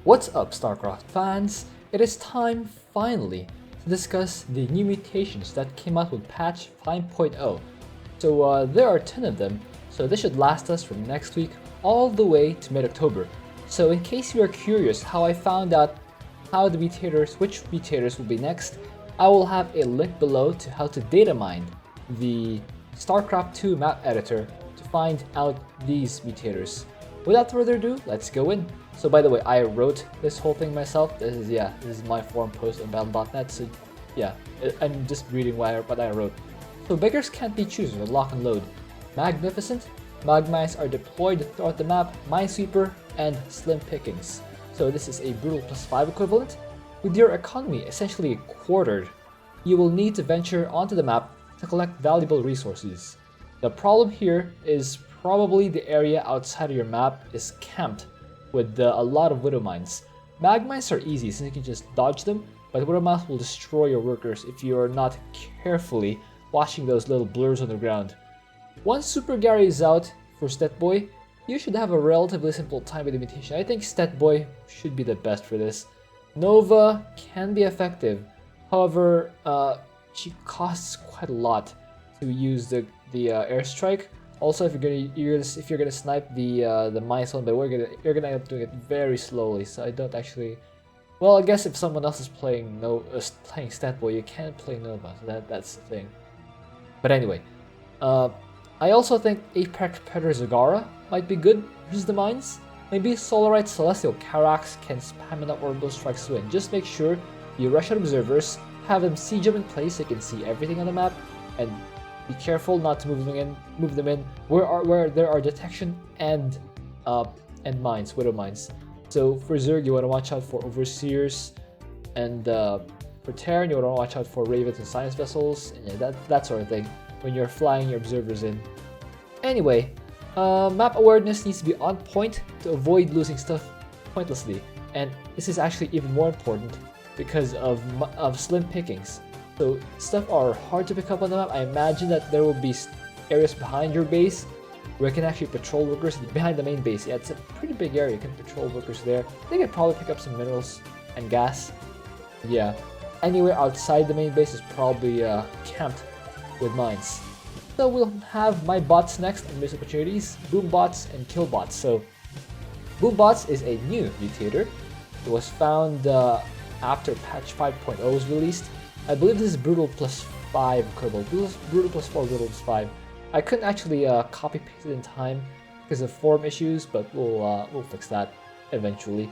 What's up, Starcraft fans? It is time, finally, to discuss the new mutations that came out with patch 5.0. So there are 10 of them, so this should last us from next week all the way to mid-October. So in case you are curious how I found out which mutators will be next, I will have a link below to how to data mine the Starcraft 2 map editor to find out these mutators. Without further ado, let's go in. So by the way, I wrote this whole thing myself. This is my forum post on battle.net, so yeah, I'm just reading what I wrote. So beggars can't be choosers with lock and load. Magnificent, Magmines are deployed throughout the map, Minesweeper, and Slim Pickings. So this is a brutal +5 equivalent. With your economy essentially quartered, you will need to venture onto the map to collect valuable resources. The problem here is probably the area outside of your map is camped with a lot of Widow Mines. Magmines are easy since you can just dodge them, but Widow Mines will destroy your workers if you are not carefully watching those little blurs on the ground. Once Super Gary is out for Stet Boy, you should have a relatively simple time with the mutation. I think Stet Boy should be the best for this. Nova can be effective, however, she costs quite a lot to use the airstrike. Also, if you're gonna snipe the milestone, but you're gonna end up doing it very slowly. So I don't actually. Well, I guess if someone else is playing Stat Boy, you can't play Nova. So that's the thing. But anyway, I also think Apex Predator Zigara might be good versus the mines. Maybe Solarite Celestial Carax can spam enough orbital strikes to win. Just make sure you rush out observers, have them siege them in place so you can see everything on the map, and be careful not to move them in where there are detection and mines, Widow Mines. So for Zerg, you want to watch out for Overseers, and for Terran, you want to watch out for Ravens and Science Vessels, and yeah, that sort of thing when you're flying your observers in. Anyway, map awareness needs to be on point to avoid losing stuff pointlessly, and this is actually even more important because of Slim Pickings. So stuff are hard to pick up on the map. I imagine that there will be areas behind your base where you can actually patrol workers behind the main base. Yeah, it's a pretty big area. You can patrol workers there. They can probably pick up some minerals and gas. Yeah, anywhere outside the main base is probably camped with mines. So we'll have my bots next and missed opportunities, Boombots and Killbots. So Boombots is a new mutator. It was found after patch 5.0 was released. I believe this is brutal +5 equivalent. Brutal +4, brutal +5. I couldn't actually copy paste it in time because of forum issues, but we'll fix that eventually.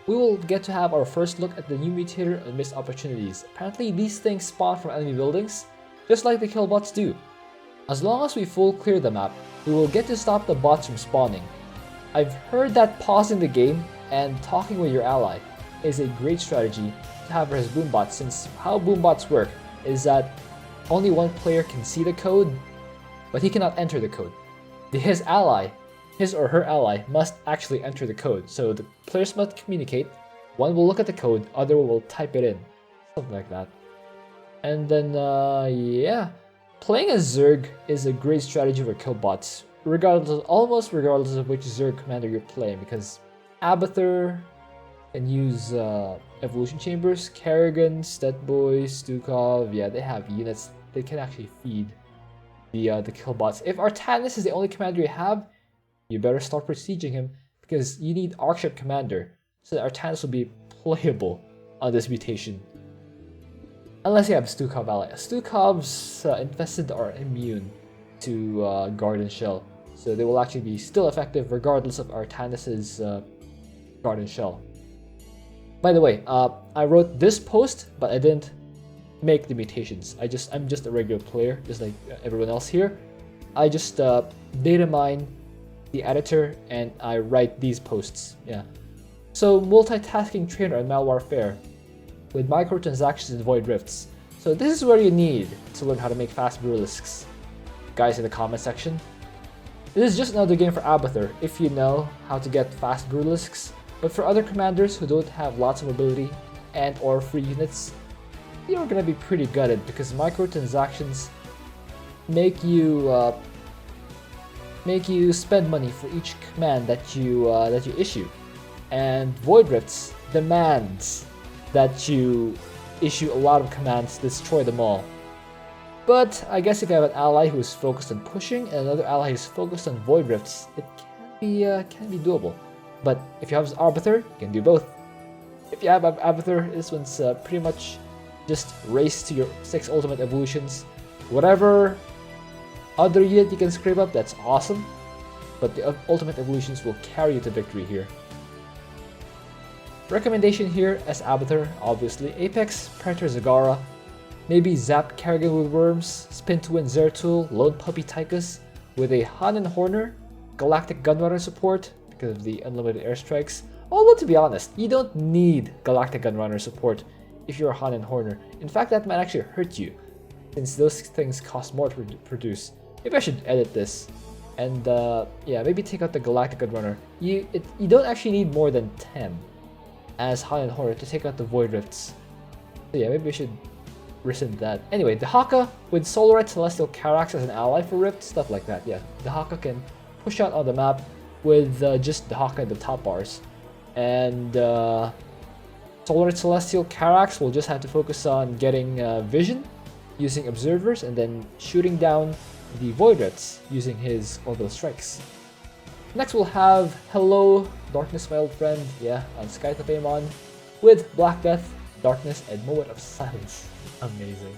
We will get to have our first look at the new mutator and missed opportunities. Apparently these things spawn from enemy buildings, just like the Killbots do. As long as we full clear the map, we will get to stop the bots from spawning. I've heard that pausing the game and talking with your ally is a great strategy to have versus Boombots, since how Boombots work is that only one player can see the code, but he cannot enter the code. His or her ally, must actually enter the code, so the players must communicate. One will look at the code, other will type it in, something like that. And then yeah, playing as Zerg is a great strategy for Killbots, almost regardless of which Zerg commander you're playing, because Abathur can use evolution chambers, Kerrigan, Stetboy, Stukov, yeah, they have units that can actually feed the Killbots. If Artanis is the only commander you have, you better start besieging him, because you need Archship Commander, so that Artanis will be playable on this mutation. Unless you have Stukov ally. Stukov's infested are immune to Garden Shell, so they will actually be still effective regardless of Artanis's Garden Shell. By the way, I wrote this post, but I didn't make the mutations. I'm just a regular player, just like everyone else here. I just data mine the editor and I write these posts. Yeah. So Multitasking Trainer and Malwarfare with microtransactions and void rifts. So this is where you need to learn how to make fast Brutalisks. Guys in the comment section. This is just another game for Abathur if you know how to get fast Brutalisks. But for other commanders who don't have lots of mobility and or free units, you're gonna be pretty gutted because microtransactions make you spend money for each command that you issue. And Void Rifts demands that you issue a lot of commands to destroy them all. But I guess if you have an ally who is focused on pushing and another ally who is focused on Void Rifts, it can be doable. But if you have Arbiter, you can do both. If you have Arbiter, this one's pretty much just race to your 6 ultimate evolutions. Whatever other unit you can scrape up, that's awesome. But the ultimate evolutions will carry you to victory here. Recommendation here as Arbiter, obviously Apex, Predator Zigara, maybe Zap Kerrigan with Worms, Spin to Win Zeratul, Lone Puppy Tychus, with a Han and Horner, Galactic Gunrunner support because of the unlimited airstrikes. Although to be honest, you don't need Galactic Gunrunner support if you're Han and Horner. In fact, that might actually hurt you, since those things cost more to produce. Maybe I should edit this, and yeah, maybe take out the Galactic Gunrunner. You don't actually need more than 10 as Han and Horner to take out the Void Rifts. So yeah, maybe we should rescind that. Anyway, the Haka with Solarite Celestial Carax as an ally for Rift, stuff like that. Yeah, the Haka can push out on the map with just the Haka in the top bars. And Solarite Celestial Carax will just have to focus on getting vision using observers and then shooting down the Void Rifts using his orbital strikes. Next we'll have Hello Darkness my old friend, yeah, on Sky to Paimon with Black Death, Darkness, and Moment of Silence. Amazing.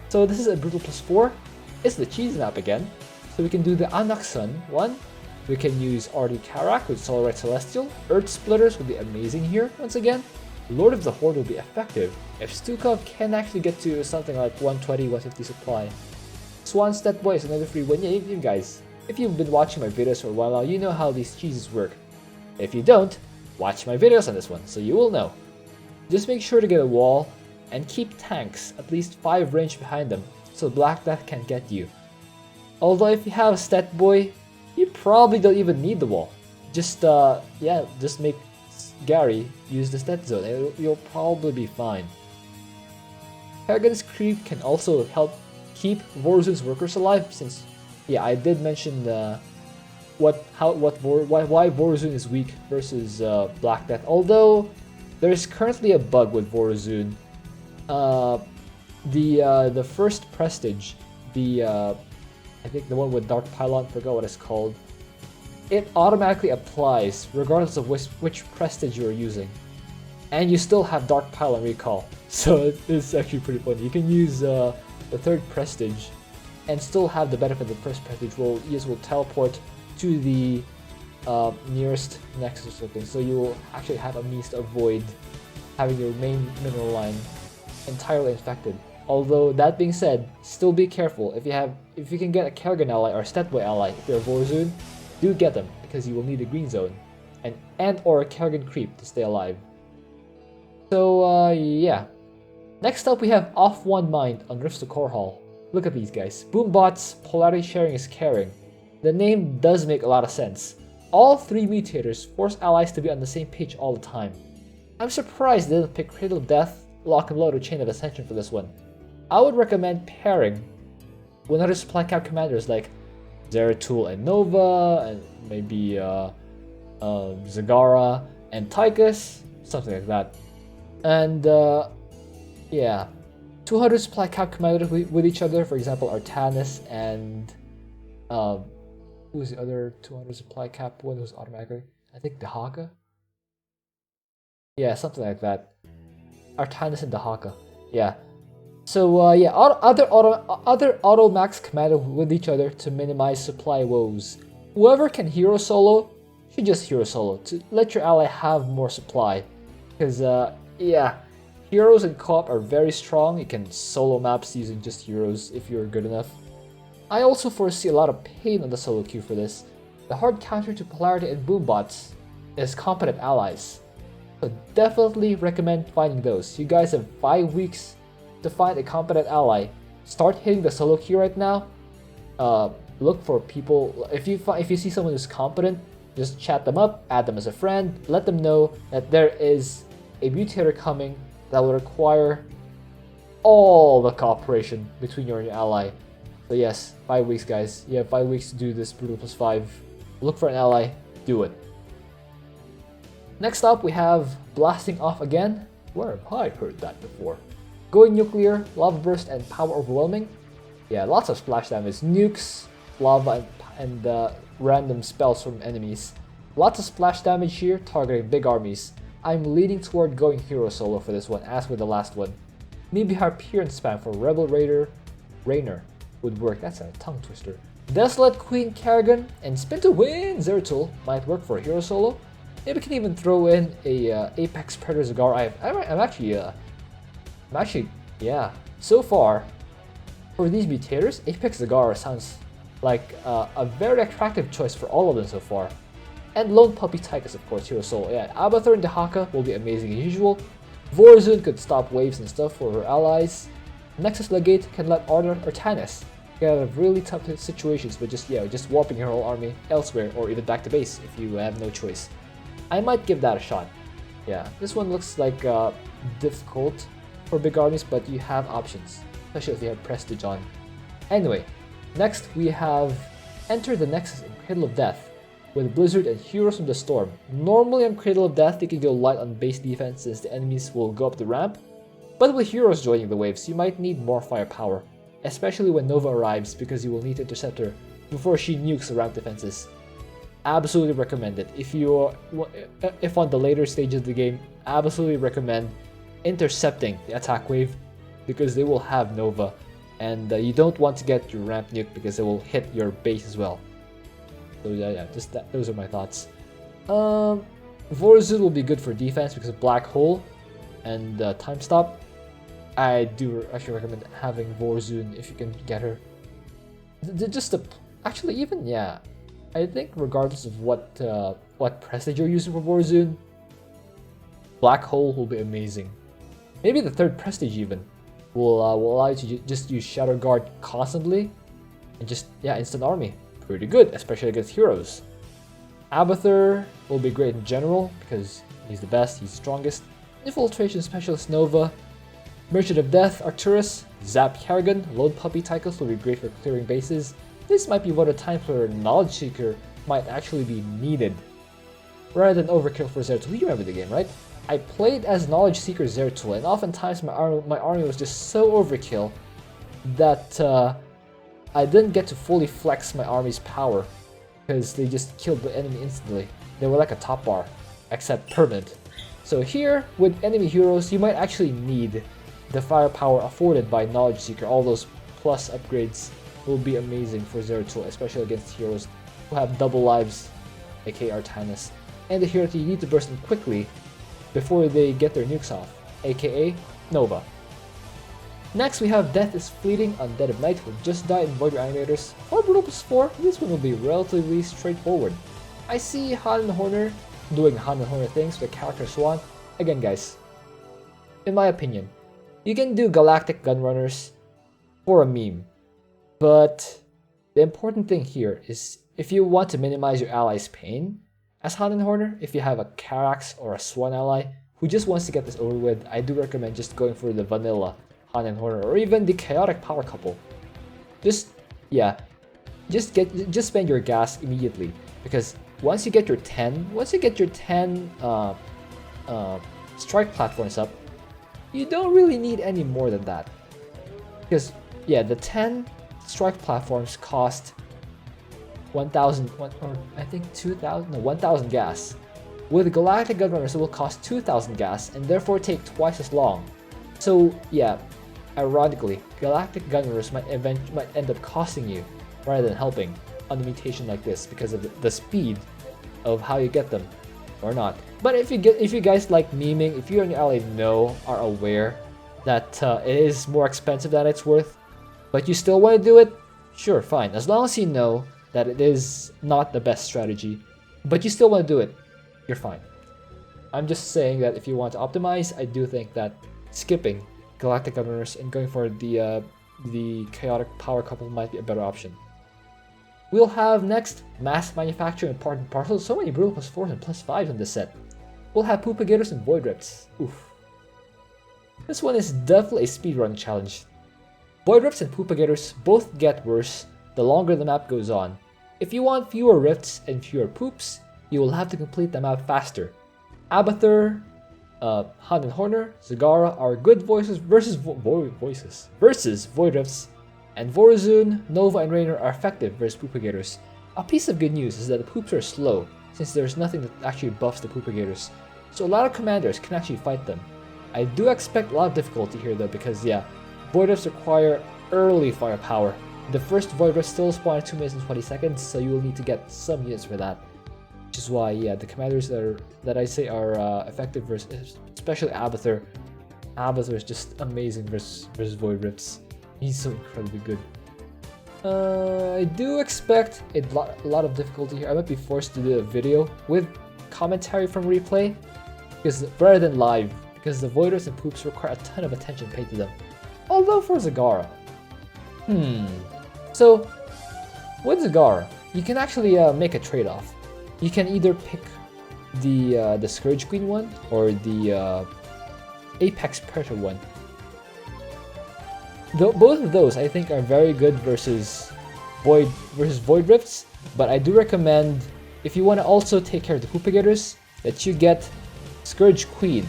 So this is a Brutal +4. It's the cheese map again. So we can do the Anaxun one. We can use Ardu Karak with Solarite Celestial. Earth Splitters will be amazing here once again. Lord of the Horde will be effective if Stukov can actually get to something like 120, 150 supply. Swan Stat Boy is another free win. Yeah, you guys, if you've been watching my videos for a while now, you know how these cheeses work. If you don't, watch my videos on this one, so you will know. Just make sure to get a wall and keep tanks at least 5 range behind them so Black Death can't get you. Although if you have Stat Boy, you probably don't even need the wall. Just yeah, just make Gary use the Stat Zone and you'll probably be fine. Kerrigan's Creep can also help keep Vorzun's workers alive, since yeah, I did mention why Vorzun is weak versus Black Death. Although there is currently a bug with Vorzun. The first Prestige, I think the one with Dark Pylon, forgot what it's called. It automatically applies regardless of which Prestige you are using, and you still have Dark Pylon recall. So it's actually pretty funny. You can use the third Prestige and still have the benefit of the first Prestige. Will teleport to the nearest nexus or something. So you will actually have a means to avoid having your main mineral line entirely infected. Although that being said, still be careful. If you can get a Kerrigan ally or a Statboy ally, if you're a Vorzun, do get them because you will need a green zone and or a Kerrigan creep to stay alive. So yeah. Next up we have Off One Mind on Rifts to Core Hall. Look at these guys. Boombots, Polarity Sharing is caring. The name does make a lot of sense. All 3 mutators force allies to be on the same page all the time. I'm surprised they didn't pick Cradle of Death, Lock and Load, or Chain of Ascension for this one. I would recommend pairing with other supply cap commanders like Zeratul and Nova, and maybe Zigara and Tychus, something like that. And yeah, 200 supply cap commanders with each other, for example Artanis and who's the other 200 supply cap one who's automatically? I think Dahaka? Yeah, something like that. Artanis and Dahaka. Yeah. So yeah, other auto max commander with each other to minimize supply woes. Whoever can hero solo should just hero solo to let your ally have more supply. Because yeah, heroes in co-op are very strong. You can solo maps using just heroes if you're good enough. I also foresee a lot of pain on the solo queue for this. The hard counter to Polarity and Boombots is competent allies. So definitely recommend finding those. You guys have 5 weeks to find a competent ally. Start hitting the solo queue right now. Look for people. If you see someone who's competent, just chat them up, add them as a friend, let them know that there is a mutator coming that will require all the cooperation between you and your ally. So yes, 5 weeks guys. You have 5 weeks to do this Brutal +5. Look for an ally, do it. Next up, we have Blasting Off Again. Where have I heard that before? Going Nuclear, Lava Burst, and Power Overwhelming. Yeah, lots of splash damage. Nukes, lava, and random spells from enemies. Lots of splash damage here, targeting big armies. I'm leaning toward going hero solo for this one, as with the last one. Maybe Hyperion spam for Rebel Rainer would work. That's a tongue twister. Desolate Queen Kerrigan and Spin to Win Zeratul might work for a hero solo. Maybe we can even throw in a Apex Predator Zigara. I'm actually, yeah. So far, for these mutators, Apex Zigara sounds like a very attractive choice for all of them so far. And Lone Puppy Tychus, of course, hero solo. Yeah, Abathur and Dehaka will be amazing as usual. Vorzun could stop waves and stuff for her allies. Nexus Legate can let Ardor or Tannis get out of really tough situations with just warping your whole army elsewhere or even back to base if you have no choice. I might give that a shot. Yeah, this one looks like difficult for big armies, but you have options, especially if you have Prestige on. Anyway, next we have Enter the Nexus in Cradle of Death with Blizzard and Heroes from the Storm. Normally on Cradle of Death, you can go light on base defense since the enemies will go up the ramp, but with Heroes joining the waves, you might need more firepower, especially when Nova arrives because you will need to intercept her before she nukes the ramp defenses. Absolutely recommend it. If on the later stages of the game, absolutely recommend intercepting the attack wave because they will have Nova, and you don't want to get your ramp nuke because it will hit your base as well. So yeah, just that. Those are my thoughts. Vorzun will be good for defense because of Black Hole and Time Stop. I do actually recommend having Vorzun if you can get her. Actually, even yeah, I think regardless of what prestige you're using for Vorzun, Black Hole will be amazing. Maybe the third prestige even will allow you to just use Shadow Guard constantly and just instant army. Pretty good, especially against heroes. Abathur will be great in general because he's the best, he's the strongest. Infiltration Specialist Nova, Merchant of Death Arcturus, Zap Kerrigan, Lone Puppy Tychus will be great for clearing bases. This might be one of the times where Knowledge Seeker might actually be needed rather than overkill for Zeratul. You remember the game, right? I played as Knowledge Seeker Zeratul, and oftentimes my army was just so overkill that I didn't get to fully flex my army's power because they just killed the enemy instantly. They were like a top bar, except permanent. So here, with enemy heroes, you might actually need the firepower afforded by Knowledge Seeker. All those plus upgrades will be amazing for Zeratul, especially against heroes who have double lives, aka Artanis, and the hero that you need to burst in quickly before they get their nukes off, aka Nova. Next we have Death is Fleeting on Dead of Night with Just Die and Void Reanimators. For Brutal plus 4, this one will be relatively straightforward. I see Han and Horner doing Han and Horner things with character Swan. Again guys, in my opinion, you can do Galactic Gunrunners for a meme, but the important thing here is if you want to minimize your ally's pain, as Han and Horner, if you have a Carax or a Swan ally who just wants to get this over with, I do recommend just going for the vanilla Han and Horner or even the Chaotic Power couple. Just spend your gas immediately because once you get your 10 strike platforms up, you don't really need any more than that. Because the 10 strike platforms cost 1,000 or I think 2,000, no 1,000 gas. With Galactic Gunrunners it will cost 2,000 gas and therefore take twice as long. So yeah, ironically, Galactic Gunrunners might end up costing you rather than helping on a mutation like this because of the speed of how you get them, or not. But if you guys like memeing, if you and your ally are aware that it is more expensive than it's worth, but you still want to do it, sure, fine. As long as you know that it is not the best strategy, but you still want to do it, you're fine. I'm just saying that if you want to optimize, I do think that skipping Galactic Gunrunners and going for the Chaotic Power couple might be a better option. We'll have next Mass Manufacturing and Part and Parcel. So many Brutal plus 4s and plus 5s in this set. We'll have Poopagators and Void Rifts. Oof. This one is definitely a speedrun challenge. Void Rifts and Poopagators both get worse the longer the map goes on. If you want fewer rifts and fewer poops, you will have to complete the map faster. Abathur, Han and Horner, Zigara are good voices versus Voidrifts, and Vorazun, Nova, and Raynor are effective versus Poopagators. A piece of good news is that the Poops are slow, since there's nothing that actually buffs the Poopagators, so a lot of commanders can actually fight them. I do expect a lot of difficulty here though, because yeah, Voidrifts require early firepower. The first Voidrift still spawn in 2 minutes and 20 seconds, so you will need to get some units for that. Which is why, yeah, the commanders that I say are effective versus, especially Abathur. Abathur is just amazing versus Voidrifts. He's so incredibly good. I do expect a lot of difficulty here. I might be forced to do a video with commentary from replay, because rather than live, because the Voidrifts and Poops require a ton of attention paid to them. Although for Zigara, so with Zigara, you can actually make a trade-off. You can either pick the Scourge Queen one or the Apex Predator one. Both of those I think are very good versus Voidrifts, but I do recommend, if you want to also take care of the Poopagators, that you get Scourge Queen,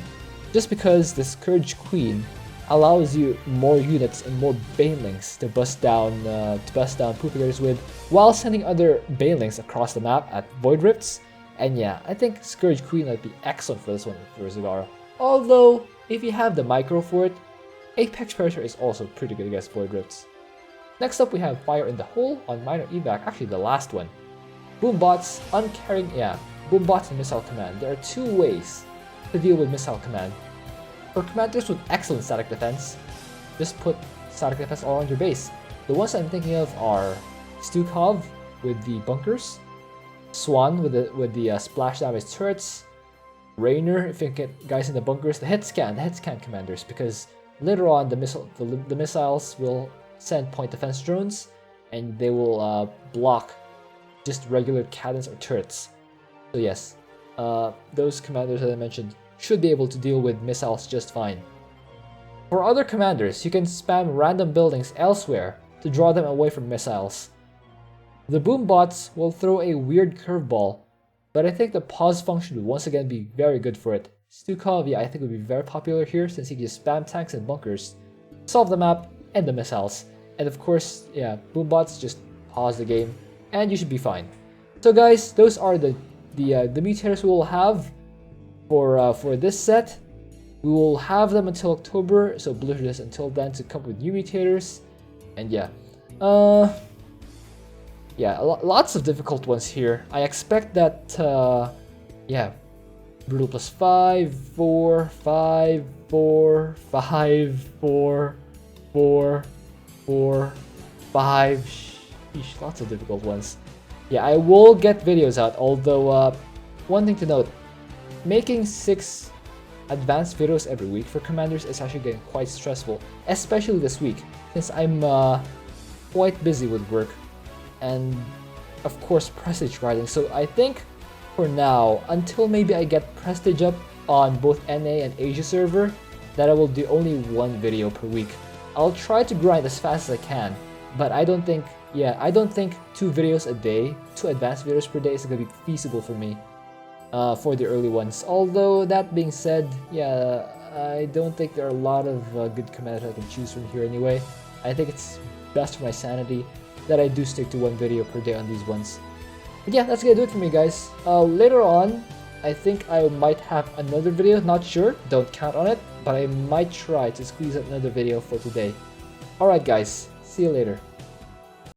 just because the Scourge Queen allows you more units and more Banelings to bust down Poopagators with, while sending other Banelings across the map at Voidrifts. And yeah, I think Scourge Queen might be excellent for this one for Zigara. Although, if you have the micro for it, Apex Predator is also pretty good against Voidrifts. Next up we have Fire in the Hole on minor evac, actually the last one. Boombots, Boombots and Missile Command. There are 2 ways to deal with Missile Command. For commanders with excellent static defense, just put static defense all on your base. The ones I'm thinking of are Stukov with the bunkers, Swan with the splash damage turrets, Raynor if you can get guys in the bunkers, the hit scan commanders, because later on the missiles will send point defense drones and they will block just regular cannons or turrets. So yes, those commanders that I mentioned should be able to deal with missiles just fine. For other commanders, you can spam random buildings elsewhere to draw them away from missiles. The Boombots will throw a weird curveball, but I think the pause function will once again be very good for it. Stukov, I think would be very popular here, since he can just spam tanks and bunkers, solve the map and the missiles. And of course, yeah, Boombots just pause the game and you should be fine. So guys, those are the mutators we will have for this set. We will have them until October, so Blizzard has until then to come up with new mutators. And yeah, lots of difficult ones here. I expect that, Brutal plus 5, 4, 5, 4, 5, 4, 4, 4, 5. Sheesh, lots of difficult ones. Yeah, I will get videos out, although one thing to note, making 6 advanced videos every week for commanders is actually getting quite stressful, especially this week, since I'm quite busy with work and of course prestige grinding. So I think for now, until maybe I get prestige up on both NA and Asia server, that I will do only 1 video per week. I'll try to grind as fast as I can, but I don't think 2 videos a day, 2 advanced videos per day is gonna be feasible for me for the early ones. Although that being said, yeah, I don't think there are a lot of good commanders I can choose from here anyway. I think it's best for my sanity that I do stick to 1 video per day on these ones. But yeah, that's gonna do it for me, guys. Later on, I think I might have another video, not sure, don't count on it, but I might try to squeeze out another video for today. Alright guys, see you later.